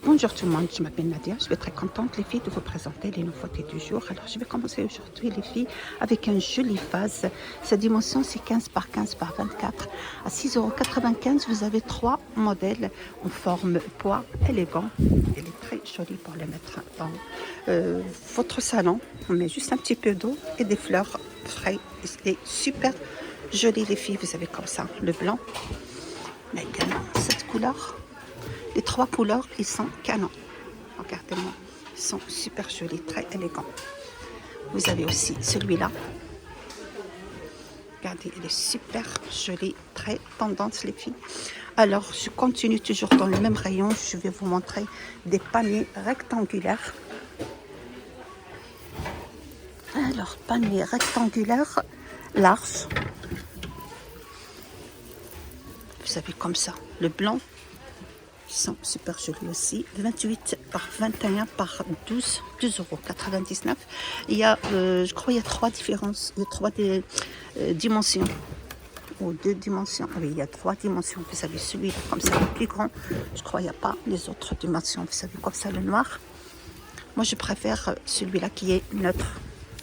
Bonjour tout le monde, je m'appelle Nadia, je suis très contente les filles de vous présenter les nouveautés du jour. Alors je vais commencer aujourd'hui les filles avec un joli vase. Sa dimension c'est 15 par 15 par 24. À 6,95 €, vous avez 3 modèles en forme pois élégant. Elle est très jolie pour les mettre dans votre salon. On met juste un petit peu d'eau et des fleurs frais. Elle est super jolie les filles, vous avez comme ça le blanc, mais également cette couleur. Les 3 couleurs, ils sont canons. Regardez-moi, ils sont super jolis, très élégants. Vous avez aussi celui-là. Regardez, il est super joli, très tendance les filles. Alors, je continue toujours dans le même rayon. Je vais vous montrer des paniers rectangulaires. Alors, panier rectangulaire large. Vous avez comme ça, le blanc. Ils sont super jolis aussi. 28 par 21 par 12, 12,99 €. Il y a, je crois, il y a 3 différences, il y a 3 dimensions. Ou 2 dimensions. Oui, il y a 3 dimensions. Vous savez, celui comme ça, le plus grand. Je crois qu'il n'y a pas les autres dimensions. Vous savez, comme ça, le noir. Moi, je préfère celui-là qui est neutre.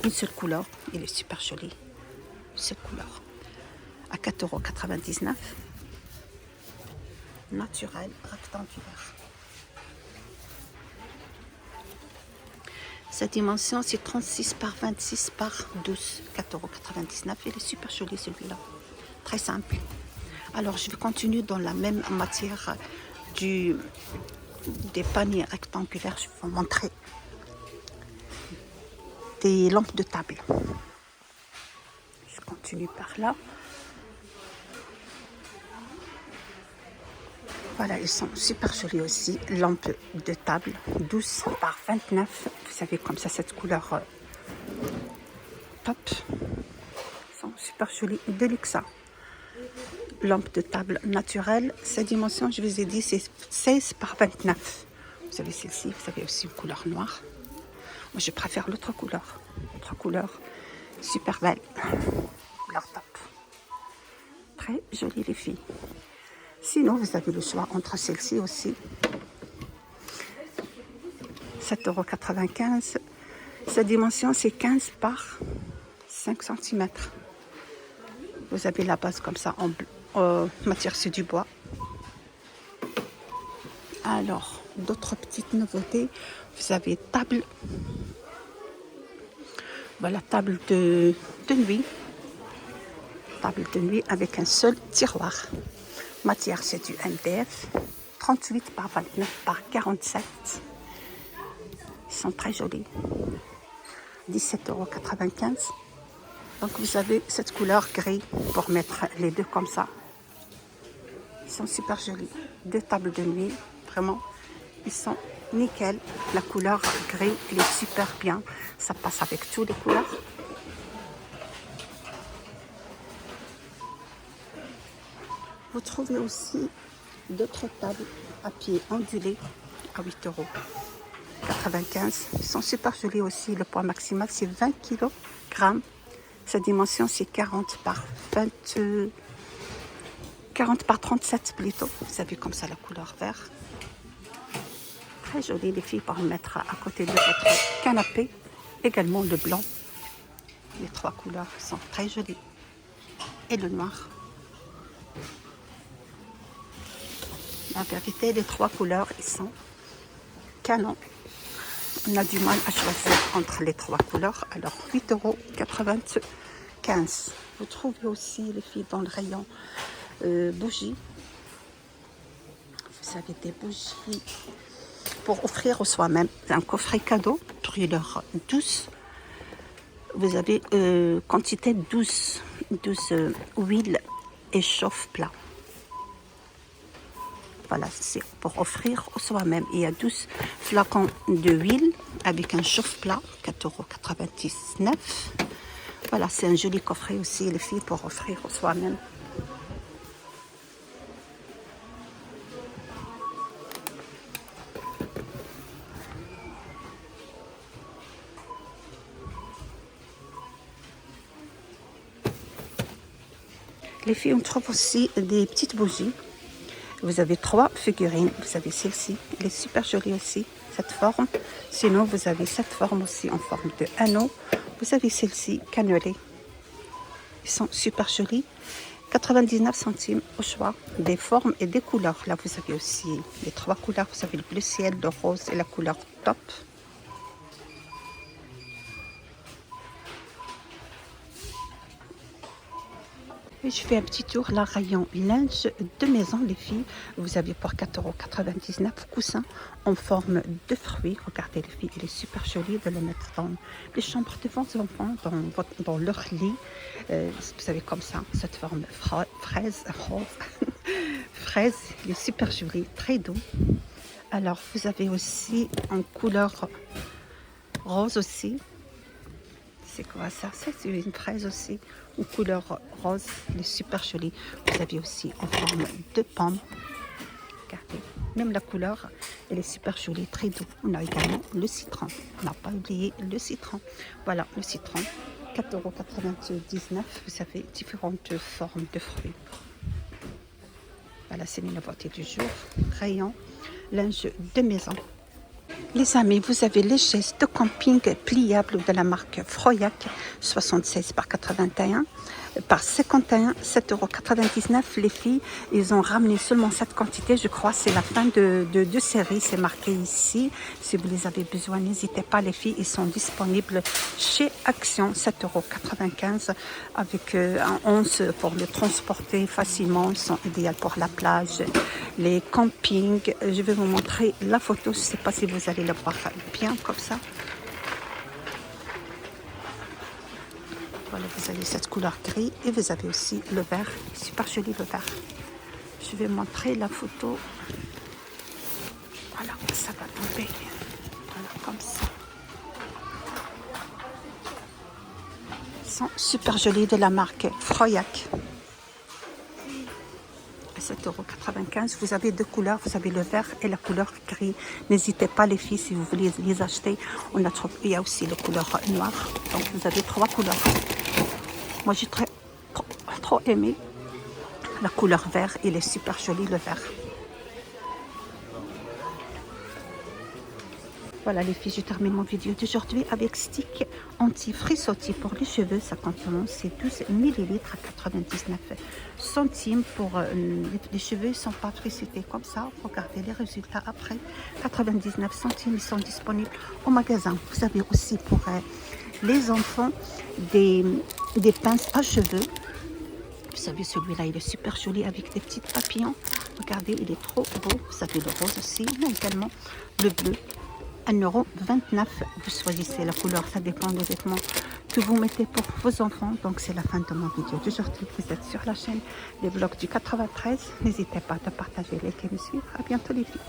Une seule couleur. Il est super joli. Une seule couleur. À 4,99 €. Naturel, rectangulaire. Sa dimension, c'est 36 par 26 par 12, 4,99 €. Il est super joli celui-là. Très simple. Alors, je vais continuer dans la même matière des paniers rectangulaires. Je vais vous montrer des lampes de table. Je continue par là. Voilà, ils sont super jolis aussi. Lampes de table, 12 par 29. Vous savez, comme ça, cette couleur top. Ils sont super jolis. Delixa. Lampe de table naturelle. Sa dimension, je vous ai dit, c'est 16 par 29. Vous avez celle-ci, vous avez aussi une couleur noire. Moi, je préfère l'autre couleur. L'autre couleur, super belle. Couleur top. Très jolie, les filles. Sinon, vous avez le choix entre celle-ci aussi. 7,95 €. Sa dimension, c'est 15 par 5 cm. Vous avez la base comme ça en matière, c'est du bois. Alors, d'autres petites nouveautés. Vous avez table. Voilà, table de nuit. Table de nuit avec un seul tiroir. Matière, c'est du MDF. 38 par 29 par 47. Ils sont très jolis. 17,95 €. Donc vous avez cette couleur gris pour mettre les deux comme ça. Ils sont super jolis. 2 tables de nuit, vraiment, ils sont nickel. La couleur gris, elle est super bien. Ça passe avec toutes les couleurs. Vous trouvez aussi d'autres tables à pied ondulés à 8,95 €. Ils sont super jolis aussi. Le poids maximal, c'est 20 kg. Sa dimension, c'est 40 par 37 plutôt. Vous avez comme ça la couleur vert. Très joli, les filles, pour mettre à côté de votre canapé. Également le blanc. Les 3 couleurs sont très jolies. Et le noir. En vérité, les 3 couleurs, ils sont canons. On a du mal à choisir entre les 3 couleurs. Alors, 8,95 €. Vous trouvez aussi, les filles, dans le rayon bougies. Vous avez des bougies pour offrir au soi-même. Un coffret cadeau, brûleur 12. Vous avez quantité 12 huiles et chauffe-plat. Voilà, c'est pour offrir au soi-même. Il y a 12 flacons de huile avec un chauffe-plat, 4,99 €. Voilà, c'est un joli coffret aussi, les filles, pour offrir au soi-même. Les filles, on trouve aussi des petites bougies. Vous avez 3 figurines. Vous avez celle-ci, elle est super jolie aussi, cette forme. Sinon, vous avez cette forme aussi en forme de anneau. Vous avez celle-ci, cannelée. Ils sont super jolis. 99 centimes au choix des formes et des couleurs. Là, vous avez aussi les 3 couleurs. Vous avez le bleu ciel, le rose et la couleur top. Et je fais un petit tour, là, rayon linge de maison, les filles. Vous avez pour 4,99 € coussin en forme de fruits. Regardez, les filles, il est super joli de le mettre dans les chambres de vos enfants, dans leur lit. Vous avez comme ça, cette forme fraise, rose. Fraise, il est super joli, très doux. Alors, vous avez aussi en couleur rose aussi. C'est quoi ça? C'est une fraise aussi, en couleur rose. Elle est super jolie. Vous avez aussi en forme de pomme. Regardez, même la couleur, elle est super jolie, très doux. On a également le citron. On n'a pas oublié le citron. Voilà, le citron. 4,99 €. Vous avez différentes formes de fruits. Voilà, c'est les nouveautés du jour. Rayon linge de maison. Les amis, vous avez les chaises de camping pliables de la marque Froyac, 76 par 81, par 51, 7,99 €. Les filles, ils ont ramené seulement cette quantité. Je crois c'est la fin de série, c'est marqué ici. Si vous les avez besoin, n'hésitez pas les filles. Ils sont disponibles chez Action, 7,95 € avec un 11 pour le transporter facilement. Ils sont idéaux pour la plage, les campings. Je vais vous montrer la photo. Je ne sais pas si vous allez le voir bien comme ça. Voilà, vous avez cette couleur gris et vous avez aussi le vert. Super joli le vert. Je vais montrer la photo. Voilà, ça va tomber. Voilà, comme ça. Ils sont super jolis de la marque Froyac. 7,95 €. Vous avez 2 couleurs, vous avez le vert et la couleur gris. N'hésitez pas les filles si vous voulez les acheter. Il y a aussi la couleur noire. Donc vous avez 3 couleurs. Moi j'ai trop aimé la couleur vert. Il est super joli le vert. Voilà les filles, je termine mon vidéo d'aujourd'hui avec stick anti-frissotis pour les cheveux. Ça contient c'est 12 ml à 99 centimes pour les cheveux. Ils ne sont pas frissotés comme ça. Regardez les résultats après. 99 centimes, ils sont disponibles au magasin. Vous avez aussi pour les enfants des pinces à cheveux. Vous savez, celui-là, il est super joli avec des petits papillons. Regardez, il est trop beau. Vous avez le rose aussi, mais également le bleu. 1,29 €. Vous choisissez la couleur, ça dépend des vêtements que vous mettez pour vos enfants. Donc c'est la fin de mon vidéo d'aujourd'hui. Vous êtes sur la chaîne Les Vlogs du 93. N'hésitez pas à partager, liker et me suivre. À bientôt les filles.